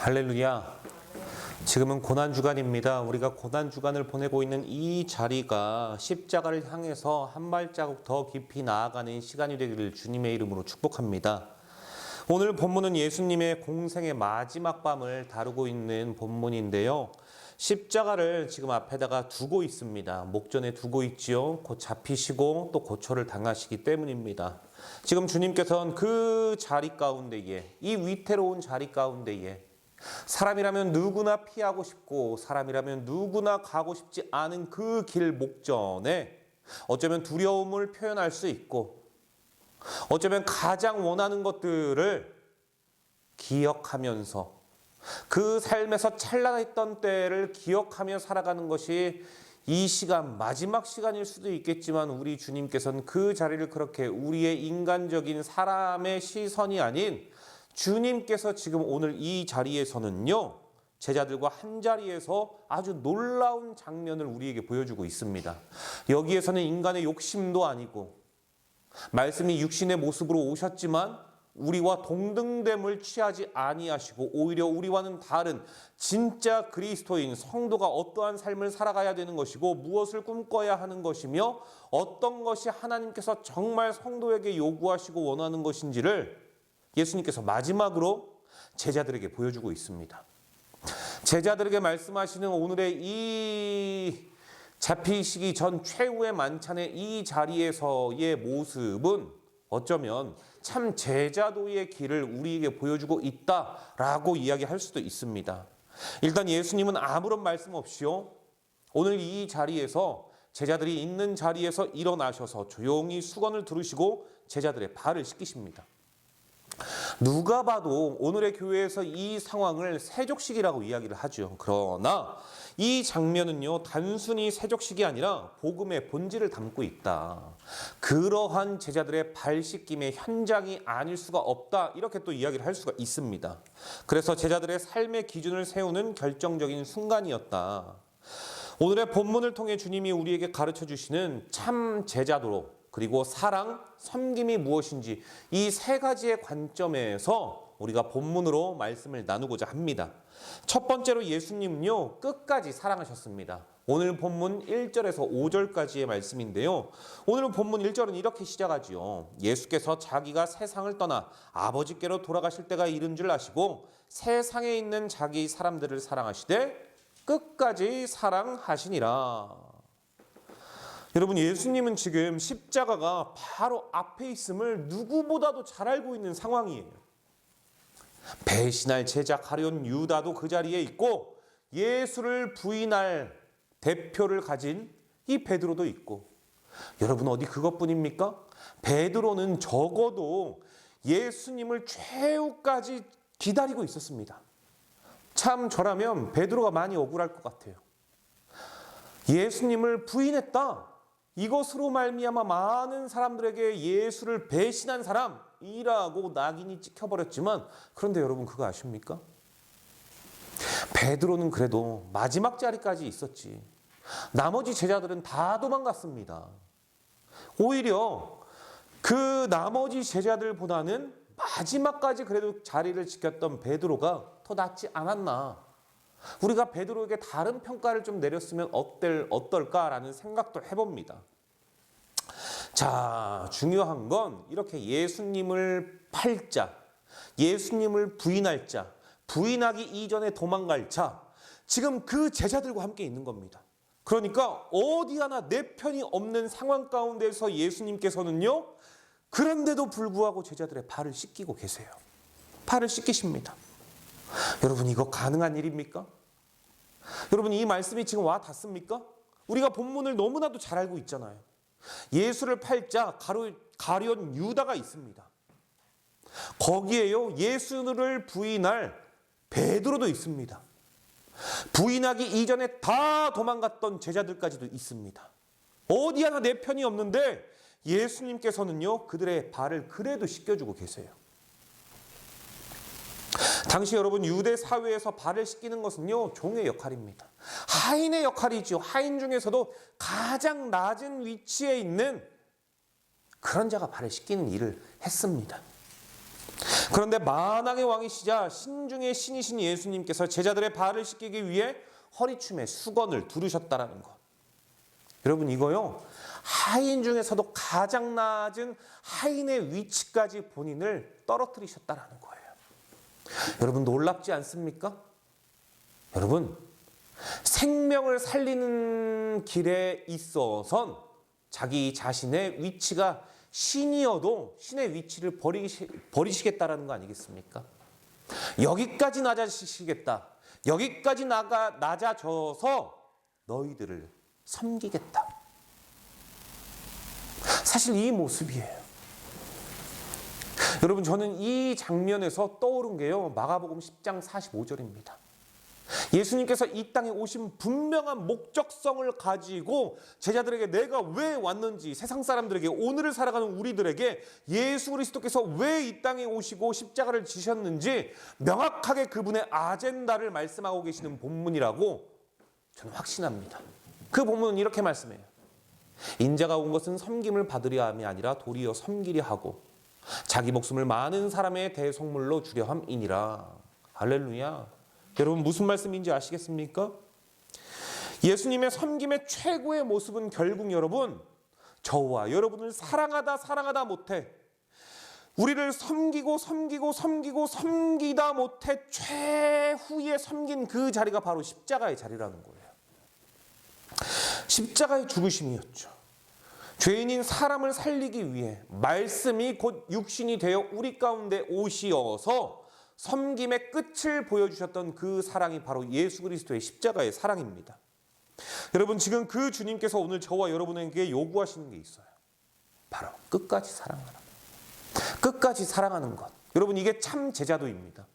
할렐루야. 지금은 고난주간입니다. 우리가 고난주간을 보내고 있는 이 자리가 십자가를 향해서 한 발자국 더 깊이 나아가는 시간이 되기를 주님의 이름으로 축복합니다. 오늘 본문은 예수님의 공생의 마지막 밤을 다루고 있는 본문인데요. 십자가를 지금 앞에다가 두고 있습니다. 목전에 두고 있지요. 곧 잡히시고 또 고초를 당하시기 때문입니다. 지금 주님께서는 그 자리 가운데에, 이 위태로운 자리 가운데에 사람이라면 누구나 피하고 싶고 사람이라면 누구나 가고 싶지 않은 그 길 목전에 어쩌면 두려움을 표현할 수 있고 어쩌면 가장 원하는 것들을 기억하면서 그 삶에서 찬란했던 때를 기억하며 살아가는 것이 이 시간, 마지막 시간일 수도 있겠지만 우리 주님께서는 그 자리를 그렇게 우리의 인간적인 사람의 시선이 아닌 주님께서 지금 오늘 이 자리에서는요, 제자들과 한 자리에서 아주 놀라운 장면을 우리에게 보여주고 있습니다. 여기에서는 인간의 욕심도 아니고 말씀이 육신의 모습으로 오셨지만 우리와 동등됨을 취하지 아니하시고 오히려 우리와는 다른 진짜 그리스도인 성도가 어떠한 삶을 살아가야 되는 것이고 무엇을 꿈꿔야 하는 것이며 어떤 것이 하나님께서 정말 성도에게 요구하시고 원하는 것인지를 예수님께서 마지막으로 제자들에게 보여주고 있습니다. 제자들에게 말씀하시는 오늘의 이 잡히시기 전 최후의 만찬의 이 자리에서의 모습은 어쩌면 참 제자도의 길을 우리에게 보여주고 있다라고 이야기할 수도 있습니다. 일단 예수님은 아무런 말씀 없이요, 오늘 이 자리에서 제자들이 있는 자리에서 일어나셔서 조용히 수건을 두르시고 제자들의 발을 씻기십니다. 누가 봐도 오늘의 교회에서 이 상황을 세족식이라고 이야기를 하죠. 그러나 이 장면은요, 단순히 세족식이 아니라 복음의 본질을 담고 있다. 그러한 제자들의 발 씻김의 현장이 아닐 수가 없다. 이렇게 또 이야기를 할 수가 있습니다. 그래서 제자들의 삶의 기준을 세우는 결정적인 순간이었다. 오늘의 본문을 통해 주님이 우리에게 가르쳐 주시는 참 제자도로 그리고 사랑, 섬김이 무엇인지 이 세 가지의 관점에서 우리가 본문으로 말씀을 나누고자 합니다. 첫 번째로 예수님은요, 끝까지 사랑하셨습니다. 오늘 본문 1절에서 5절까지의 말씀인데요. 오늘 본문 1절은 이렇게 시작하지요. 예수께서 자기가 세상을 떠나 아버지께로 돌아가실 때가 이른 줄 아시고 세상에 있는 자기 사람들을 사랑하시되 끝까지 사랑하시니라. 여러분, 예수님은 지금 십자가가 바로 앞에 있음을 누구보다도 잘 알고 있는 상황이에요. 배신할 제자 가룟 유다도 그 자리에 있고 예수를 부인할 대표를 가진 이 베드로도 있고, 여러분 어디 그것뿐입니까? 베드로는 적어도 예수님을 최후까지 기다리고 있었습니다. 참 저라면 베드로가 많이 억울할 것 같아요. 예수님을 부인했다. 이것으로 말미암아 많은 사람들에게 예수를 배신한 사람이라고 낙인이 찍혀버렸지만, 그런데 여러분 그거 아십니까? 베드로는 그래도 마지막 자리까지 있었지. 나머지 제자들은 다 도망갔습니다. 오히려 그 나머지 제자들보다는 마지막까지 그래도 자리를 지켰던 베드로가 더 낫지 않았나. 우리가 베드로에게 다른 평가를 좀 내렸으면 어떨까라는 생각도 해봅니다. 자, 중요한 건 이렇게 예수님을 팔 자, 예수님을 부인할 자, 부인하기 이전에 도망갈 자, 지금 그 제자들과 함께 있는 겁니다. 그러니까 어디 하나 내 편이 없는 상황 가운데서 예수님께서는요, 그런데도 불구하고 제자들의 발을 씻기고 계세요. 발을 씻기십니다. 여러분 이거 가능한 일입니까? 여러분 이 말씀이 지금 와 닿습니까? 우리가 본문을 너무나도 잘 알고 있잖아요. 예수를 팔자 가룟 유다가 있습니다. 거기에요, 예수를 부인할 베드로도 있습니다. 부인하기 이전에 다 도망갔던 제자들까지도 있습니다. 어디 하나 내 편이 없는데 예수님께서는요, 그들의 발을 그래도 씻겨주고 계세요. 당시 여러분 유대 사회에서 발을 씻기는 것은요, 종의 역할입니다. 하인의 역할이죠. 하인 중에서도 가장 낮은 위치에 있는 그런 자가 발을 씻기는 일을 했습니다. 그런데 만왕의 왕이시자 신중의 신이신 예수님께서 제자들의 발을 씻기기 위해 허리춤에 수건을 두르셨다라는 것. 여러분, 이거요, 하인 중에서도 가장 낮은 하인의 위치까지 본인을 떨어뜨리셨다라는 거예요. 여러분, 놀랍지 않습니까? 여러분, 생명을 살리는 길에 있어선 자기 자신의 위치가 신이어도 신의 위치를 버리시겠다라는 거 아니겠습니까? 여기까지 낮아지시겠다. 여기까지 낮아져서 너희들을 섬기겠다. 사실 이 모습이에요. 여러분, 저는 이 장면에서 떠오른 게요, 마가복음 10장 45절입니다. 예수님께서 이 땅에 오신 분명한 목적성을 가지고 제자들에게 내가 왜 왔는지, 세상 사람들에게, 오늘을 살아가는 우리들에게 예수 그리스도께서 왜 이 땅에 오시고 십자가를 지셨는지 명확하게 그분의 아젠다를 말씀하고 계시는 본문이라고 저는 확신합니다. 그 본문은 이렇게 말씀해요. 인자가 온 것은 섬김을 받으려 함이 아니라 도리어 섬기려 하고 자기 목숨을 많은 사람의 대속물로 주려 함이니라. 할렐루야. 여러분, 무슨 말씀인지 아시겠습니까? 예수님의 섬김의 최고의 모습은 결국 여러분, 저와 여러분을 사랑하다 못해 우리를 섬기다 못해 최후에 섬긴 그 자리가 바로 십자가의 자리라는 거예요. 십자가의 죽으심이었죠. 죄인인 사람을 살리기 위해 말씀이 곧 육신이 되어 우리 가운데 오시어서 섬김의 끝을 보여주셨던 그 사랑이 바로 예수 그리스도의 십자가의 사랑입니다. 여러분, 지금 그 주님께서 오늘 저와 여러분에게 요구하시는 게 있어요. 바로 끝까지 사랑하라. 끝까지 사랑하는 것. 여러분, 이게 참 제자도입니다.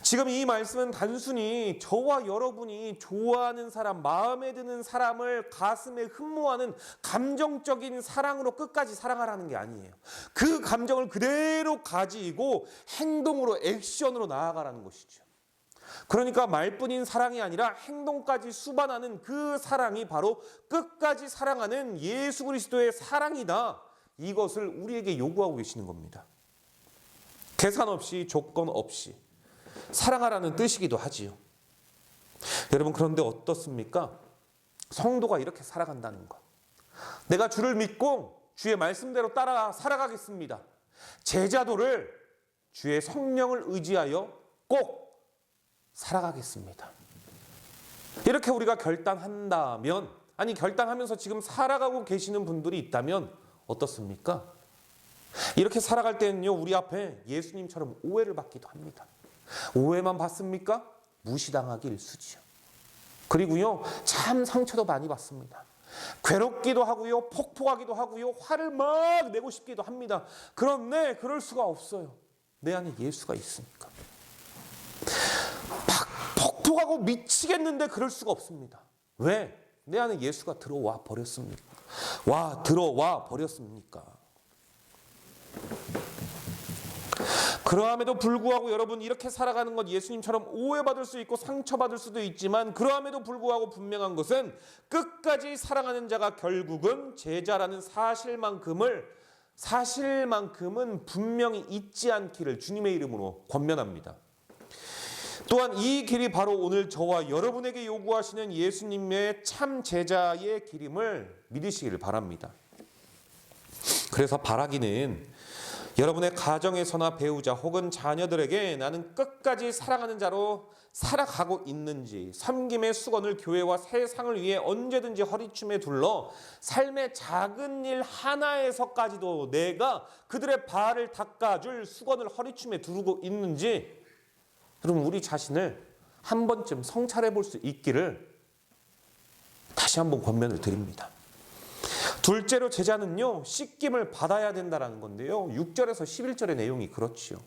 지금 이 말씀은 단순히 저와 여러분이 좋아하는 사람, 마음에 드는 사람을 가슴에 흠모하는 감정적인 사랑으로 끝까지 사랑하라는 게 아니에요. 그 감정을 그대로 가지고 행동으로, 액션으로 나아가라는 것이죠. 그러니까 말뿐인 사랑이 아니라 행동까지 수반하는 그 사랑이 바로 끝까지 사랑하는 예수 그리스도의 사랑이다. 이것을 우리에게 요구하고 계시는 겁니다. 계산 없이, 조건 없이 사랑하라는 뜻이기도 하지요. 여러분, 그런데 어떻습니까? 성도가 이렇게 살아간다는 것. 내가 주를 믿고 주의 말씀대로 따라 살아가겠습니다. 제자도를 주의 성령을 의지하여 꼭 살아가겠습니다. 이렇게 우리가 결단한다면, 아니 결단하면서 지금 살아가고 계시는 분들이 있다면 어떻습니까? 이렇게 살아갈 때는요, 우리 앞에 예수님처럼 오해를 받기도 합니다. 오해만 받습니까? 무시당하기 일쑤지요. 그리고요, 참 상처도 많이 받습니다. 괴롭기도 하고요, 폭포하기도 하고요, 화를 막 내고 싶기도 합니다. 그런데 그럴 수가 없어요. 내 안에 예수가 있으니까. 막 폭포하고 미치겠는데 그럴 수가 없습니다. 왜? 내 안에 예수가 들어와 버렸습니까? 들어와 버렸습니까? 그러함에도 불구하고 여러분, 이렇게 살아가는 것, 예수님처럼 오해받을 수 있고 상처받을 수도 있지만, 그러함에도 불구하고 분명한 것은 끝까지 사랑하는 자가 결국은 제자라는 사실만큼은 분명히 잊지 않기를 주님의 이름으로 권면합니다. 또한 이 길이 바로 오늘 저와 여러분에게 요구하시는 예수님의 참 제자의 길임을 믿으시길 바랍니다. 그래서 바라기는 여러분의 가정에서나 배우자 혹은 자녀들에게 나는 끝까지 사랑하는 자로 살아가고 있는지, 섬김의 수건을 교회와 세상을 위해 언제든지 허리춤에 둘러 삶의 작은 일 하나에서까지도 내가 그들의 발을 닦아줄 수건을 허리춤에 두르고 있는지, 여러분, 우리 자신을 한 번쯤 성찰해 볼 수 있기를 다시 한번 권면을 드립니다. 둘째로 제자는요, 씻김을 받아야 된다는 건데요, 6절에서 11절의 내용이 그렇지요.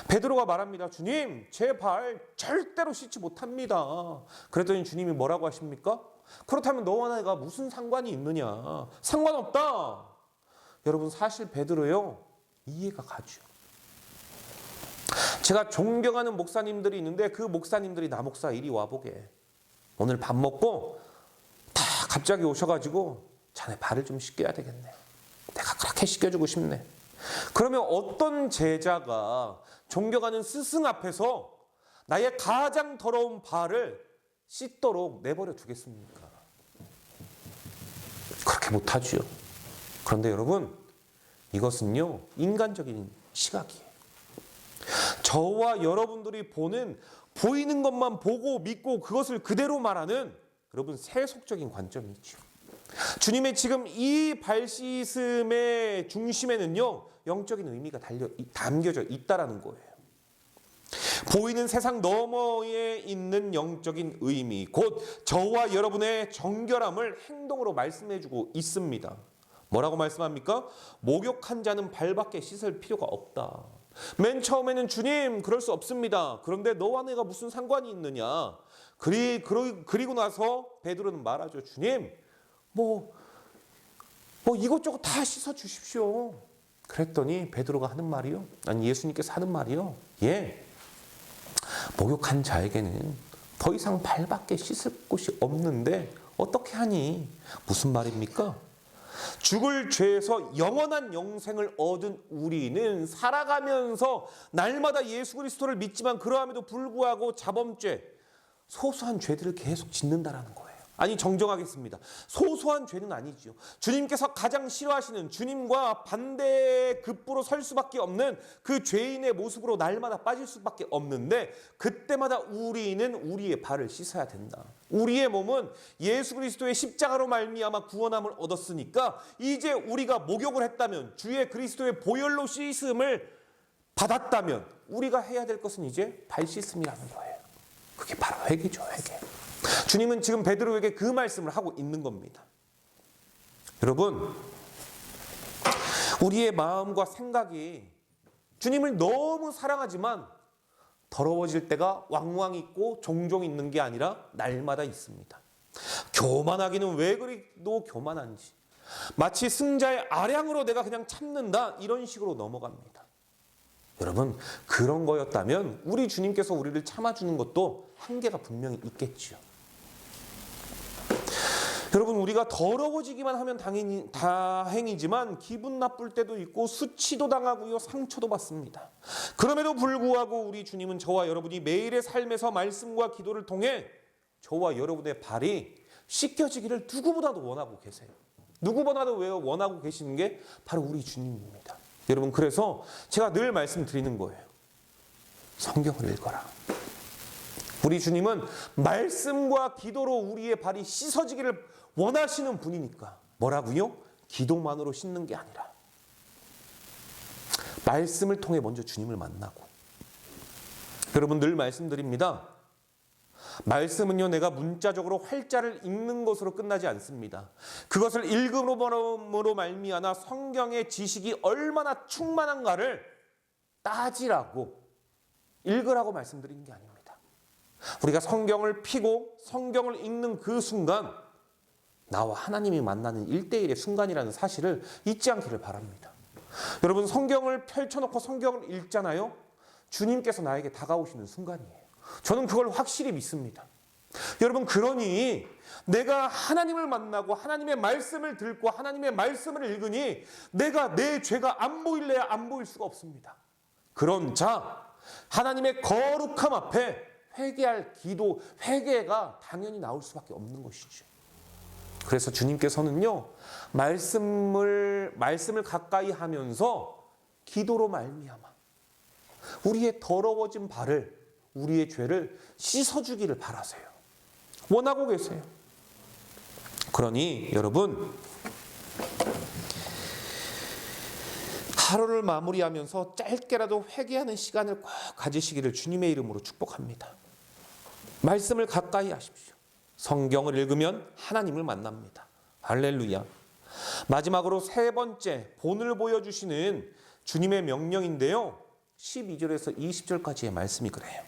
베드로가 말합니다. 주님, 제 발 절대로 씻지 못합니다. 그랬더니 주님이 뭐라고 하십니까? 그렇다면 너와 내가 무슨 상관이 있느냐? 상관없다. 여러분, 사실 베드로요, 이해가 가죠. 제가 존경하는 목사님들이 있는데 그 목사님들이 나 목사 이리 와보게, 오늘 밥 먹고 다 갑자기 오셔가지고 자네 발을 좀 씻겨야 되겠네. 내가 그렇게 씻겨주고 싶네. 그러면 어떤 제자가 존경하는 스승 앞에서 나의 가장 더러운 발을 씻도록 내버려 두겠습니까? 그렇게 못하지요. 그런데 여러분, 이것은요, 인간적인 시각이에요. 저와 여러분들이 보이는 것만 보고 믿고 그것을 그대로 말하는 여러분 세속적인 관점이죠. 주님의 지금 이 발 씻음의 중심에는요, 영적인 의미가 담겨져 있다라는 거예요. 보이는 세상 너머에 있는 영적인 의미, 곧 저와 여러분의 정결함을 행동으로 말씀해주고 있습니다. 뭐라고 말씀합니까? 목욕한 자는 발밖에 씻을 필요가 없다. 맨 처음에는 주님 그럴 수 없습니다. 그런데 너와 내가 무슨 상관이 있느냐. 그리고 나서 베드로는 말하죠. 주님 뭐 이것저것 다 씻어 주십시오. 그랬더니 베드로가 하는 말이요. 아니 예수님께서 하는 말이요. 목욕한 자에게는 더 이상 발밖에 씻을 곳이 없는데 어떻게 하니? 무슨 말입니까? 죽을 죄에서 영원한 영생을 얻은 우리는 살아가면서 날마다 예수 그리스도를 믿지만 그러함에도 불구하고 자범죄, 소소한 죄들을 계속 짓는다라는 거예요. 아니 정정하겠습니다. 소소한 죄는 아니지요. 주님께서 가장 싫어하시는 주님과 반대급부로 설 수밖에 없는 그 죄인의 모습으로 날마다 빠질 수밖에 없는데 그때마다 우리는 우리의 발을 씻어야 된다. 우리의 몸은 예수 그리스도의 십자가로 말미암아 구원함을 얻었으니까 이제 우리가 목욕을 했다면 주의 그리스도의 보혈로 씻음을 받았다면 우리가 해야 될 것은 이제 발 씻음이라는 거예요. 그게 바로 회개죠, 회개. 주님은 지금 베드로에게 그 말씀을 하고 있는 겁니다. 여러분, 우리의 마음과 생각이 주님을 너무 사랑하지만 더러워질 때가 왕왕 있고 종종 있는 게 아니라 날마다 있습니다. 교만하기는 왜 그리도 교만한지, 마치 승자의 아량으로 내가 그냥 참는다 이런 식으로 넘어갑니다. 여러분, 그런 거였다면 우리 주님께서 우리를 참아주는 것도 한계가 분명히 있겠지요. 여러분, 우리가 더러워지기만 하면 다행이지만 기분 나쁠 때도 있고 수치도 당하고요, 상처도 받습니다. 그럼에도 불구하고 우리 주님은 저와 여러분이 매일의 삶에서 말씀과 기도를 통해 저와 여러분의 발이 씻겨지기를 누구보다도 원하고 계세요. 누구보다도 원하고 계시는 게 바로 우리 주님입니다. 여러분, 그래서 제가 늘 말씀드리는 거예요. 성경을 읽어라. 우리 주님은 말씀과 기도로 우리의 발이 씻어지기를 원하시는 분이니까 뭐라고요? 기도만으로 씻는 게 아니라 말씀을 통해 먼저 주님을 만나고. 여러분, 늘 말씀드립니다. 말씀은요, 내가 문자적으로 활자를 읽는 것으로 끝나지 않습니다. 그것을 읽음으로 말미암아 성경의 지식이 얼마나 충만한가를 따지라고, 읽으라고 말씀드리는 게 아닙니다. 우리가 성경을 펴고 성경을 읽는 그 순간 나와 하나님이 만나는 1대1의 순간이라는 사실을 잊지 않기를 바랍니다. 여러분, 성경을 펼쳐놓고 성경을 읽잖아요. 주님께서 나에게 다가오시는 순간이에요. 저는 그걸 확실히 믿습니다. 여러분, 그러니 내가 하나님을 만나고 하나님의 말씀을 듣고 하나님의 말씀을 읽으니 내가 내 죄가 안 보일래야 안 보일 수가 없습니다. 그런 자, 하나님의 거룩함 앞에 회개할 기도, 회개가 당연히 나올 수밖에 없는 것이죠. 그래서 주님께서는요, 말씀을 가까이 하면서 기도로 말미암아 우리의 더러워진 발을, 우리의 죄를 씻어주기를 바라세요. 원하고 계세요. 그러니 여러분, 하루를 마무리하면서 짧게라도 회개하는 시간을 꼭 가지시기를 주님의 이름으로 축복합니다. 말씀을 가까이 하십시오. 성경을 읽으면 하나님을 만납니다. 할렐루야. 마지막으로 세 번째, 본을 보여주시는 주님의 명령인데요. 12절에서 20절까지의 말씀이 그래요.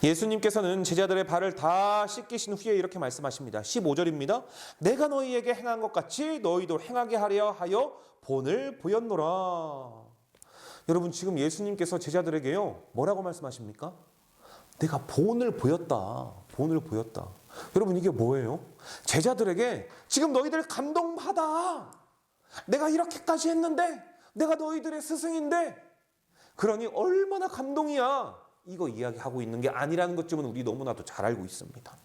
예수님께서는 제자들의 발을 다 씻기신 후에 이렇게 말씀하십니다. 15절입니다. 내가 너희에게 행한 것 같이 너희도 행하게 하려 하여 본을 보였노라. 여러분, 지금 예수님께서 제자들에게요, 뭐라고 말씀하십니까? 내가 본을 보였다. 본을 보였다. 여러분, 이게 뭐예요? 제자들에게 지금 너희들 감동받아. 내가 이렇게까지 했는데, 내가 너희들의 스승인데, 그러니 얼마나 감동이야. 이거 이야기하고 있는 게 아니라는 것쯤은 우리 너무나도 잘 알고 있습니다.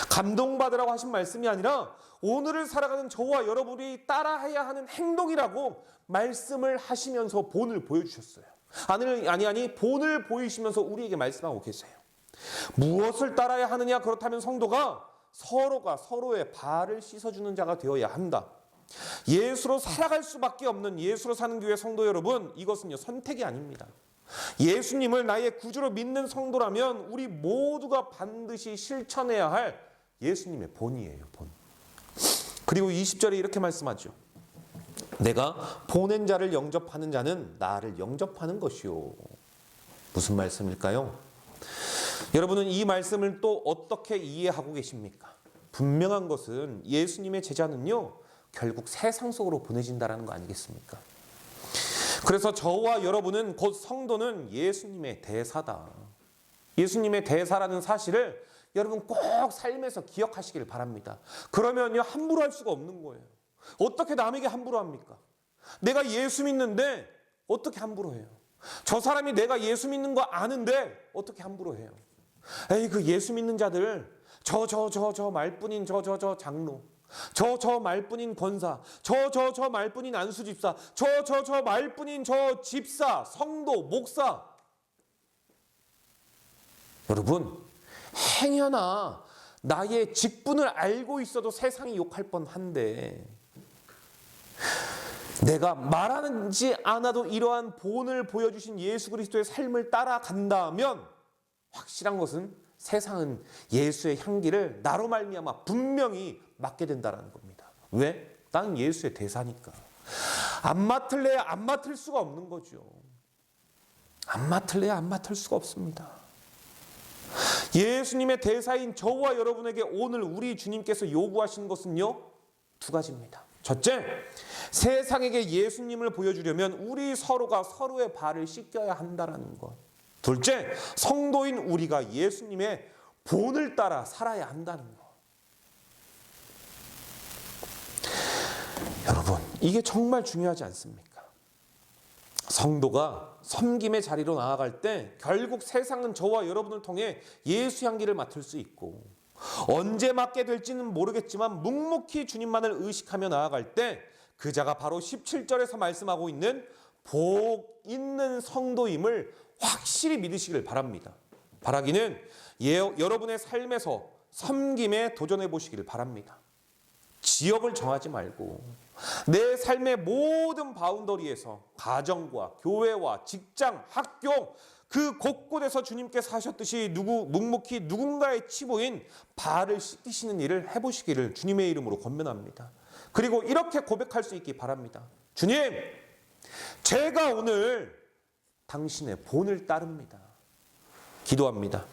감동받으라고 하신 말씀이 아니라 오늘을 살아가는 저와 여러분이 따라해야 하는 행동이라고 말씀을 하시면서 본을 보여주셨어요. 아니, 본을 보이시면서 우리에게 말씀하고 계세요. 무엇을 따라야 하느냐? 그렇다면 성도가 서로가 서로의 발을 씻어주는 자가 되어야 한다. 예수로 살아갈 수밖에 없는 예수로 사는 교회 성도 여러분, 이것은요 선택이 아닙니다. 예수님을 나의 구주로 믿는 성도라면 우리 모두가 반드시 실천해야 할 예수님의 본이에요. 본. 그리고 20절에 이렇게 말씀하죠. 내가 보낸 자를 영접하는 자는 나를 영접하는 것이요. 무슨 말씀일까요? 여러분은 이 말씀을 또 어떻게 이해하고 계십니까? 분명한 것은 예수님의 제자는요 결국 세상 속으로 보내진다는 거 아니겠습니까? 그래서 저와 여러분은 곧 성도는 예수님의 대사다. 예수님의 대사라는 사실을 여러분 꼭 삶에서 기억하시길 바랍니다. 그러면요 함부로 할 수가 없는 거예요. 어떻게 남에게 함부로 합니까? 내가 예수 믿는데 어떻게 함부로 해요? 저 사람이 내가 예수 믿는 거 아는데 어떻게 함부로 해요? 에이, 그 예수 믿는 자들 저 말뿐인 저 장로, 저 말뿐인 권사, 저 말뿐인 안수집사, 저 말뿐인 저 집사, 성도, 목사. 여러분, 행여나 나의 직분을 알고 있어도 세상이 욕할 뻔한데 내가 말하지 않아도 이러한 본을 보여주신 예수 그리스도의 삶을 따라간다면 확실한 것은 세상은 예수의 향기를 나로 말미암아 분명히 맡게 된다는 겁니다. 왜? 나는 예수의 대사니까. 안 맡을래야 안 맡을 수가 없는 거죠. 안 맡을래야 안 맡을 수가 없습니다. 예수님의 대사인 저와 여러분에게 오늘 우리 주님께서 요구하신 것은요 두 가지입니다. 첫째, 세상에게 예수님을 보여주려면 우리 서로가 서로의 발을 씻겨야 한다는 것. 둘째, 성도인 우리가 예수님의 본을 따라 살아야 한다는 것. 여러분, 이게 정말 중요하지 않습니까? 성도가 섬김의 자리로 나아갈 때 결국 세상은 저와 여러분을 통해 예수 향기를 맡을 수 있고 언제 맡게 될지는 모르겠지만 묵묵히 주님만을 의식하며 나아갈 때 그 자가 바로 17절에서 말씀하고 있는 복 있는 성도임을 확실히 믿으시길 바랍니다. 바라기는 여러분의 삶에서 섬김에 도전해 보시길 바랍니다. 지역을 정하지 말고 내 삶의 모든 바운더리에서 가정과 교회와 직장, 학교 그 곳곳에서 주님께서 하셨듯이 묵묵히 누군가의 치부인 발을 씻기시는 일을 해보시기를 주님의 이름으로 권면합니다. 그리고 이렇게 고백할 수 있기 바랍니다. 주님, 제가 오늘 당신의 본을 따릅니다. 기도합니다.